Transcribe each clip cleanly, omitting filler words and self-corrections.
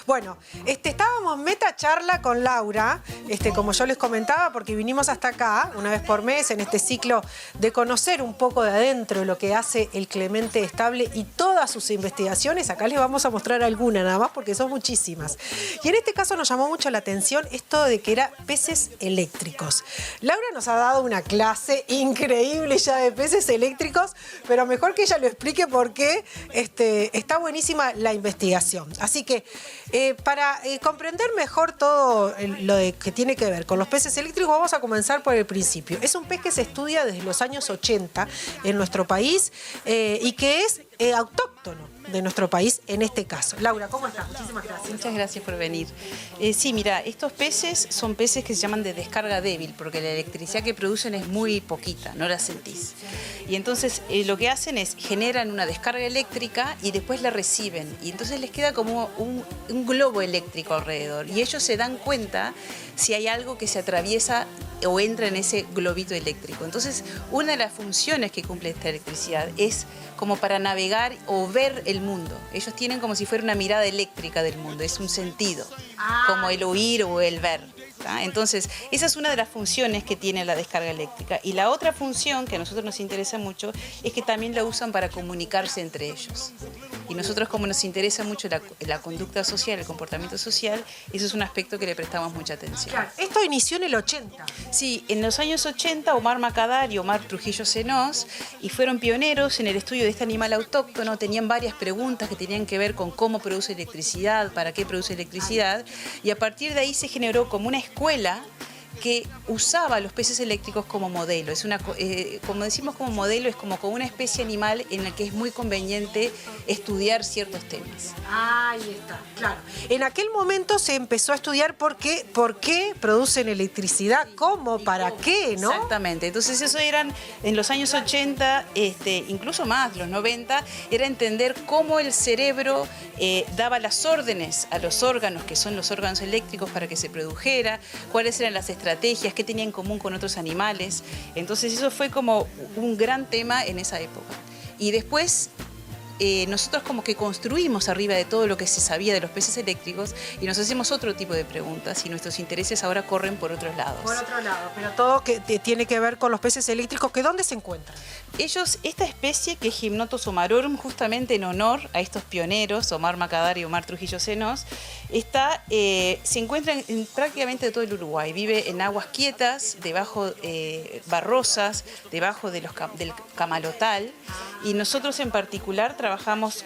Bueno, estábamos meta charla con Laura, como yo les comentaba, porque vinimos hasta acá, una vez por mes, en este ciclo de conocer un poco de adentro lo que hace el Clemente Estable y todas sus investigaciones. Acá les vamos a mostrar alguna nada más, porque son muchísimas. Y en este caso nos llamó mucho la atención esto de que era peces eléctricos. Laura nos ha dado una clase increíble ya de peces eléctricos, pero mejor que ella lo explique porque está buenísima la investigación. Así que para comprender mejor todo lo que tiene que ver con los peces eléctricos, vamos a comenzar por el principio. Es un pez que se estudia desde los años 80 en nuestro país y que es autóctono de nuestro país en este caso. Laura, ¿cómo estás? Muchísimas gracias. Muchas gracias por venir. Sí, mira, estos peces son peces que se llaman de descarga débil, porque la electricidad que producen es muy poquita, no la sentís. Y entonces lo que hacen es generan una descarga eléctrica y después la reciben. Y entonces les queda como un globo eléctrico alrededor. Y ellos se dan cuenta si hay algo que se atraviesa o entra en ese globito eléctrico. Entonces, una de las funciones que cumple esta electricidad es como para navegar o ver el mundo. Ellos tienen como si fuera una mirada eléctrica del mundo, es un sentido, como el oír o el ver. Entonces, esa es una de las funciones que tiene la descarga eléctrica. Y la otra función que a nosotros nos interesa mucho es que también la usan para comunicarse entre ellos. Y nosotros, como nos interesa mucho la conducta social, el comportamiento social, eso es un aspecto que le prestamos mucha atención. Claro, esto inició en el 80. Sí, en los años 80, Omar Macadar y Omar Trujillo Cenós y fueron pioneros en el estudio de este animal autóctono. Tenían varias preguntas que tenían que ver con cómo produce electricidad, para qué produce electricidad, y a partir de ahí se generó como una escuela que usaba los peces eléctricos como modelo. Es como decimos como modelo, es como una especie animal en la que es muy conveniente estudiar ciertos temas. Ahí está, claro. En aquel momento se empezó a estudiar por qué producen electricidad, cómo, para qué, ¿no? Exactamente. Entonces eso eran, en los años 80, incluso más, los 90, era entender cómo el cerebro daba las órdenes a los órganos, que son los órganos eléctricos, para que se produjera, cuáles eran las estrategias, qué tenía en común con otros animales. Entonces eso fue como un gran tema en esa época. Y después nosotros como que construimos arriba de todo lo que se sabía de los peces eléctricos y nos hacemos otro tipo de preguntas y nuestros intereses ahora corren por otros lados. Por otro lado, pero todo que tiene que ver con los peces eléctricos, ¿que dónde se encuentran? Esta especie que es Gymnotus omarorum, justamente en honor a estos pioneros, Omar Macadar y Omar Trujillo Cenós, se encuentra en prácticamente todo el Uruguay. Vive en aguas quietas, debajo barrosas, debajo del camalotal, y nosotros en particular trabajamos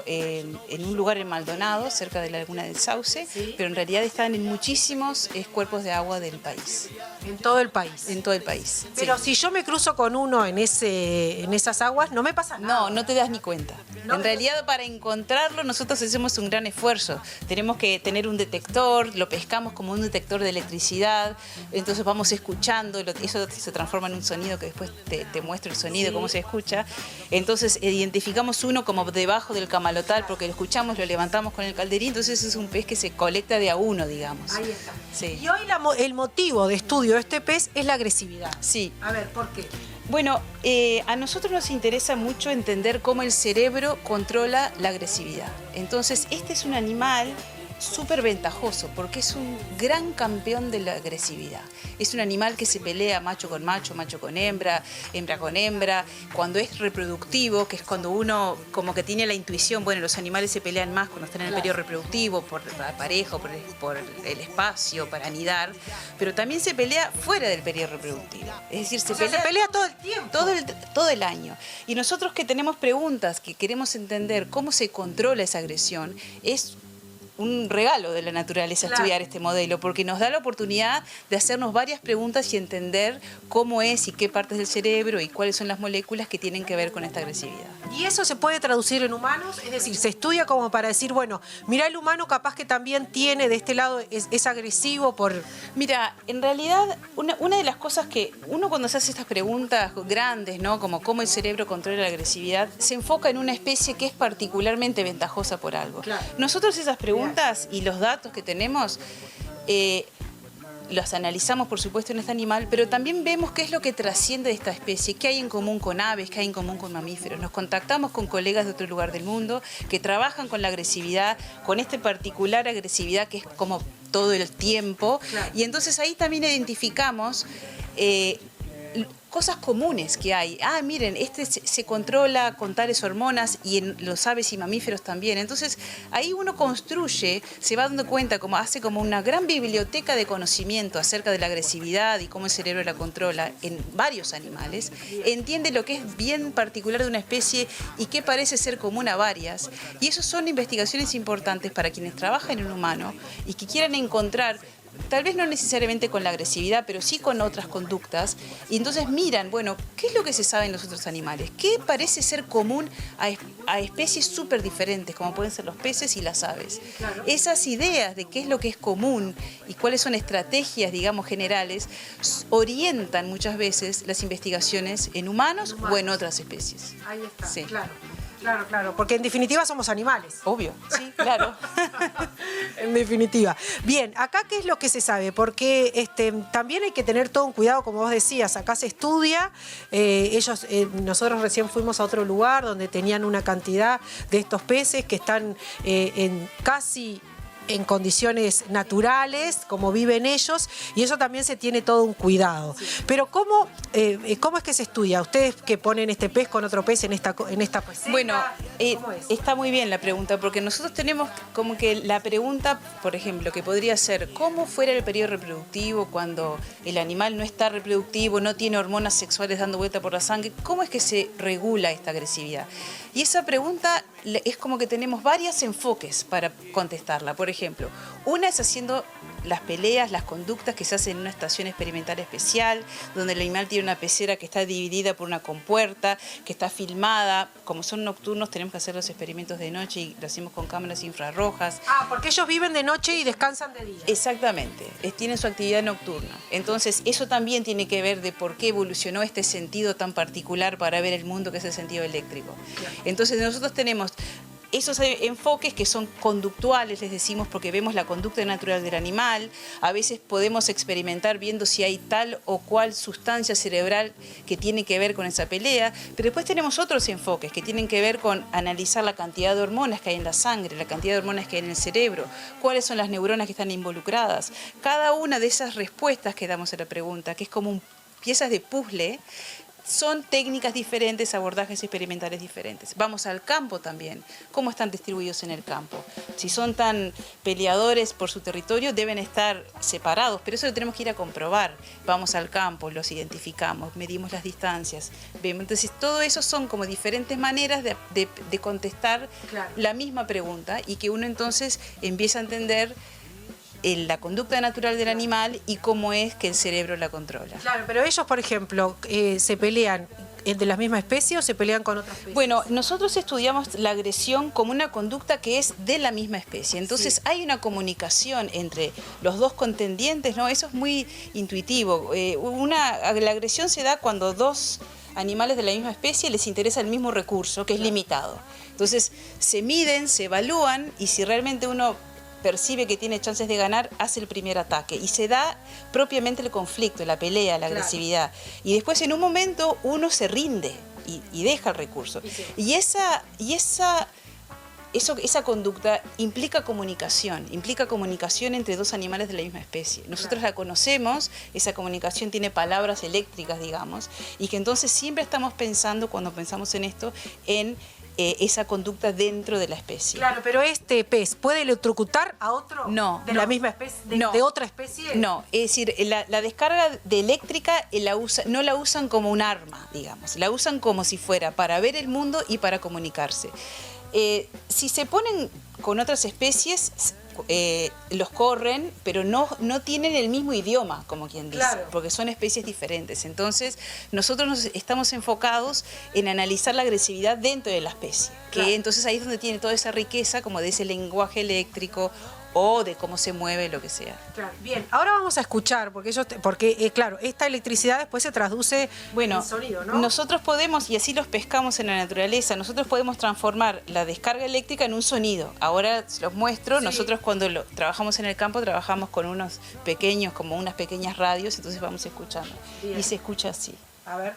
en un lugar en Maldonado, cerca de la laguna del Sauce, ¿sí? Pero en realidad están en muchísimos cuerpos de agua del país. ¿En todo el país? En todo el país. Pero sí. Si yo me cruzo con uno en esas aguas, no me pasa nada. No, no te das ni cuenta. En realidad, para encontrarlo, nosotros hacemos un gran esfuerzo. Tenemos que tener un detector, lo pescamos como un detector de electricidad, entonces vamos escuchando, eso se transforma en un sonido que después te muestra el sonido, sí, cómo se escucha. Entonces identificamos uno como debajo del camalotal, porque lo escuchamos, lo levantamos con el calderín, entonces es un pez que se colecta de a uno, digamos. Ahí está. Sí. Y hoy el motivo de estudio de este pez es la agresividad. Sí. A ver, ¿por qué? Bueno, a nosotros nos interesa mucho entender cómo el cerebro controla la agresividad. Entonces, este es un animal súper ventajoso porque es un gran campeón de la agresividad. Es un animal que se pelea macho con macho, macho con hembra, hembra con hembra. Cuando es reproductivo, que es cuando uno como que tiene la intuición, bueno, los animales se pelean más cuando están en el periodo reproductivo, por la pareja, por el espacio, para anidar, pero también se pelea fuera del periodo reproductivo. Es decir, se pelea todo el tiempo. Todo el año. Y nosotros que tenemos preguntas, que queremos entender cómo se controla esa agresión, es un regalo de la naturaleza, claro, estudiar este modelo, porque nos da la oportunidad de hacernos varias preguntas y entender cómo es y qué partes del cerebro y cuáles son las moléculas que tienen que ver con esta agresividad. ¿Y eso se puede traducir en humanos? Es decir, se estudia como para decir, bueno, mira, el humano capaz que también tiene de este lado, es agresivo por... Mira, en realidad, una de las cosas que uno cuando se hace estas preguntas grandes, ¿no? Como cómo el cerebro controla la agresividad, se enfoca en una especie que es particularmente ventajosa por algo. Claro. Nosotros esas preguntas y los datos que tenemos las analizamos, por supuesto, en este animal, pero también vemos qué es lo que trasciende de esta especie, qué hay en común con aves, qué hay en común con mamíferos. Nos contactamos con colegas de otro lugar del mundo que trabajan con la agresividad, con esta particular agresividad que es como todo el tiempo, claro. Y entonces ahí también identificamos cosas comunes que hay. Ah, miren, este se controla con tales hormonas y en los aves y mamíferos también. Entonces, ahí uno construye, se va dando cuenta, hace como una gran biblioteca de conocimiento acerca de la agresividad y cómo el cerebro la controla en varios animales. Entiende lo que es bien particular de una especie y qué parece ser común a varias. Y eso son investigaciones importantes para quienes trabajan en un humano y que quieran encontrar, tal vez no necesariamente con la agresividad, pero sí con otras conductas. Y entonces miran, bueno, ¿qué es lo que se sabe en los otros animales? ¿Qué parece ser común a especies súper diferentes, como pueden ser los peces y las aves? Claro. Esas ideas de qué es lo que es común y cuáles son estrategias, digamos, generales, orientan muchas veces las investigaciones en humanos o en otras especies. Ahí está, sí. Claro. Claro, claro, porque en definitiva somos animales. Obvio, sí, claro. En definitiva. Bien, acá ¿qué es lo que se sabe? Porque también hay que tener todo un cuidado, como vos decías, acá se estudia, nosotros recién fuimos a otro lugar donde tenían una cantidad de estos peces que están casi en condiciones naturales, como viven ellos, y eso también se tiene todo un cuidado. Sí. Pero ¿cómo es que se estudia? ¿Ustedes que ponen este pez con otro pez en esta pecera? Bueno, está muy bien la pregunta, porque nosotros tenemos como que la pregunta, por ejemplo, que podría ser, ¿cómo fuera el periodo reproductivo cuando el animal no está reproductivo, no tiene hormonas sexuales dando vuelta por la sangre? ¿Cómo es que se regula esta agresividad? Y esa pregunta es como que tenemos varios enfoques para contestarla. Por ejemplo, una es haciendo las peleas, las conductas que se hacen en una estación experimental especial, donde el animal tiene una pecera que está dividida por una compuerta, que está filmada. Como son nocturnos, tenemos que hacer los experimentos de noche y lo hacemos con cámaras infrarrojas. Ah, porque ellos viven de noche y descansan de día. Exactamente, tienen su actividad nocturna. Entonces, eso también tiene que ver de por qué evolucionó este sentido tan particular para ver el mundo, que es el sentido eléctrico. Entonces, nosotros tenemos esos enfoques que son conductuales, les decimos, porque vemos la conducta natural del animal. A veces podemos experimentar viendo si hay tal o cual sustancia cerebral que tiene que ver con esa pelea, pero después tenemos otros enfoques que tienen que ver con analizar la cantidad de hormonas que hay en la sangre, la cantidad de hormonas que hay en el cerebro, cuáles son las neuronas que están involucradas. Cada una de esas respuestas que damos a la pregunta, que es como piezas de puzzle, son técnicas diferentes, abordajes experimentales diferentes. Vamos al campo también. ¿Cómo están distribuidos en el campo? Si son tan peleadores por su territorio, deben estar separados, pero eso lo tenemos que ir a comprobar. Vamos al campo, los identificamos, medimos las distancias. Vemos. Entonces, todo eso son como diferentes maneras de contestar la misma pregunta y que uno entonces empieza a entender la conducta natural del animal y cómo es que el cerebro la controla. Claro, pero ellos, por ejemplo, ¿se pelean de la misma especie o se pelean con otras especies? Bueno, nosotros estudiamos la agresión como una conducta que es de la misma especie. Entonces hay una comunicación entre los dos contendientes, ¿no? Eso es muy intuitivo. La agresión se da cuando dos animales de la misma especie les interesa el mismo recurso, que es limitado. Entonces se miden, se evalúan y si realmente uno percibe que tiene chances de ganar, hace el primer ataque y se da propiamente el conflicto, la pelea, la agresividad. Y después en un momento uno se rinde y deja el recurso. Y esa conducta implica comunicación entre dos animales de la misma especie. Nosotros la conocemos, esa comunicación tiene palabras eléctricas, digamos, y que entonces siempre estamos pensando, cuando pensamos en esto, en esa conducta dentro de la especie. Claro, pero este pez, ¿puede electrocutar a otro de la misma especie, de otra especie? No, es decir, la descarga de eléctrica no la usan como un arma, digamos, la usan como si fuera para ver el mundo y para comunicarse. Si se ponen con otras especies, los corren, pero no tienen el mismo idioma, como quien dice, porque son especies diferentes. Entonces, nosotros nos estamos enfocados en analizar la agresividad dentro de la especie, que entonces ahí es donde tiene toda esa riqueza, como de ese lenguaje eléctrico o de cómo se mueve, lo que sea. Claro. Bien, ahora vamos a escuchar, porque claro, esta electricidad después se traduce en sonido, ¿no? Nosotros podemos, y así los pescamos en la naturaleza, nosotros podemos transformar la descarga eléctrica en un sonido. Ahora los muestro, nosotros cuando trabajamos en el campo trabajamos con unos pequeños, como unas pequeñas radios, entonces vamos escuchando. Bien. Y se escucha así. A ver.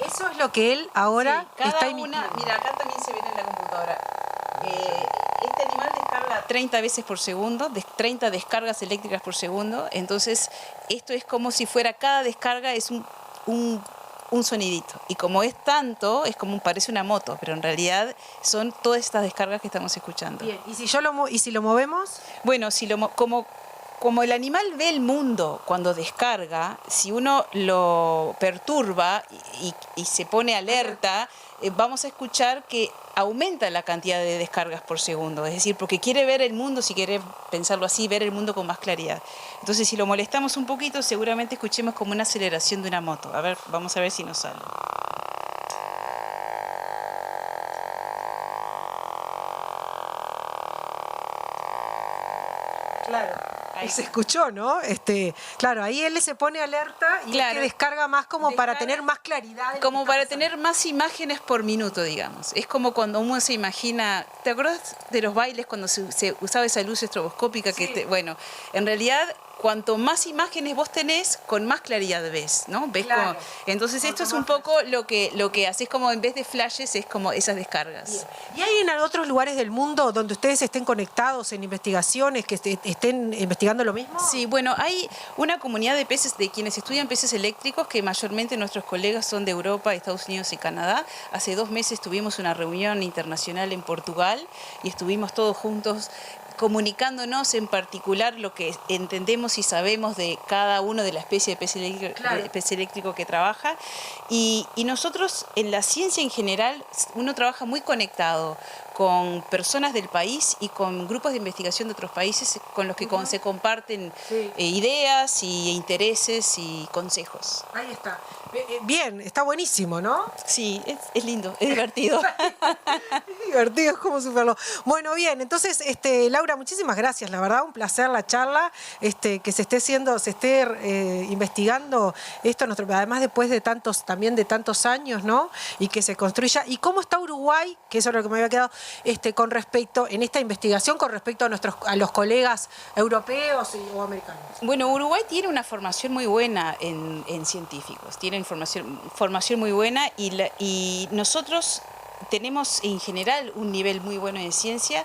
Eso es lo que él ahora está imitando. Mira, acá también se ve en la computadora. Este animal descarga 30 veces por segundo, 30 descargas eléctricas por segundo. Entonces, esto es como si fuera, cada descarga es un sonidito. Y como es tanto, es como parece una moto, pero en realidad son todas estas descargas que estamos escuchando. Bien, ¿y si lo movemos? Bueno, como el animal ve el mundo cuando descarga, si uno lo perturba y se pone alerta, vamos a escuchar que aumenta la cantidad de descargas por segundo. Es decir, porque quiere ver el mundo, si quiere pensarlo así, ver el mundo con más claridad. Entonces, si lo molestamos un poquito, seguramente escuchemos como una aceleración de una moto. A ver, vamos a ver si nos sale. Claro. Ahí se escuchó, ¿no? Claro, ahí él se pone alerta y es que descarga más para tener más claridad. Como para tener más imágenes por minuto, digamos. Es como cuando uno se imagina... ¿Te acuerdas de los bailes cuando se usaba esa luz estroboscópica? Sí. Bueno, en realidad... Cuanto más imágenes vos tenés, con más claridad ves, ¿no? ¿Ves? Claro. Entonces esto es un poco lo que haces, como en vez de flashes, es como esas descargas. Bien. ¿Y hay en otros lugares del mundo donde ustedes estén conectados en investigaciones, que estén investigando lo mismo? Sí, bueno, hay una comunidad de peces, de quienes estudian peces eléctricos, que mayormente nuestros colegas son de Europa, Estados Unidos y Canadá. Hace 2 meses tuvimos una reunión internacional en Portugal y estuvimos todos juntos comunicándonos en particular lo que entendemos y sabemos de cada uno de la especie de pez eléctrico que trabaja. Y nosotros en la ciencia en general, uno trabaja muy conectado con personas del país y con grupos de investigación de otros países con los que se comparten ideas y intereses y consejos. Ahí está. Bien, está buenísimo, ¿no? Sí, es lindo, es divertido. Es divertido, es como superarlo. Bueno, bien, entonces, Laura, muchísimas gracias, la verdad, un placer la charla, que se esté investigando esto, además después de tantos años, ¿no? Y que se construya. ¿Y cómo está Uruguay? Que eso es lo que me había quedado, con respecto, en esta investigación, con respecto a los colegas europeos o americanos. Bueno, Uruguay tiene una formación muy buena en científicos, tiene formación muy buena y nosotros tenemos en general un nivel muy bueno en ciencia.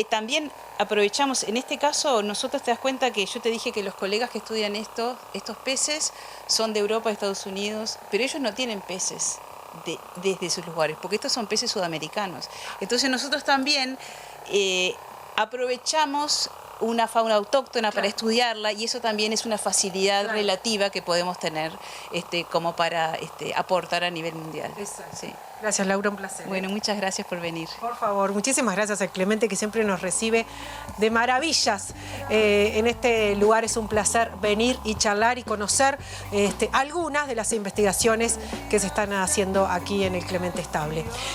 También aprovechamos, en este caso, nosotros te das cuenta que yo te dije que los colegas que estudian estos peces son de Europa, Estados Unidos, pero ellos no tienen peces desde sus lugares, porque estos son peces sudamericanos. Entonces nosotros también aprovechamos una fauna autóctona para estudiarla y eso también es una facilidad relativa que podemos tener como para aportar a nivel mundial. Sí. Gracias, Laura, un placer. Bueno, muchas gracias por venir. Por favor, muchísimas gracias a Clemente, que siempre nos recibe de maravillas. En este lugar es un placer venir y charlar y conocer algunas de las investigaciones que se están haciendo aquí en el Clemente Estable.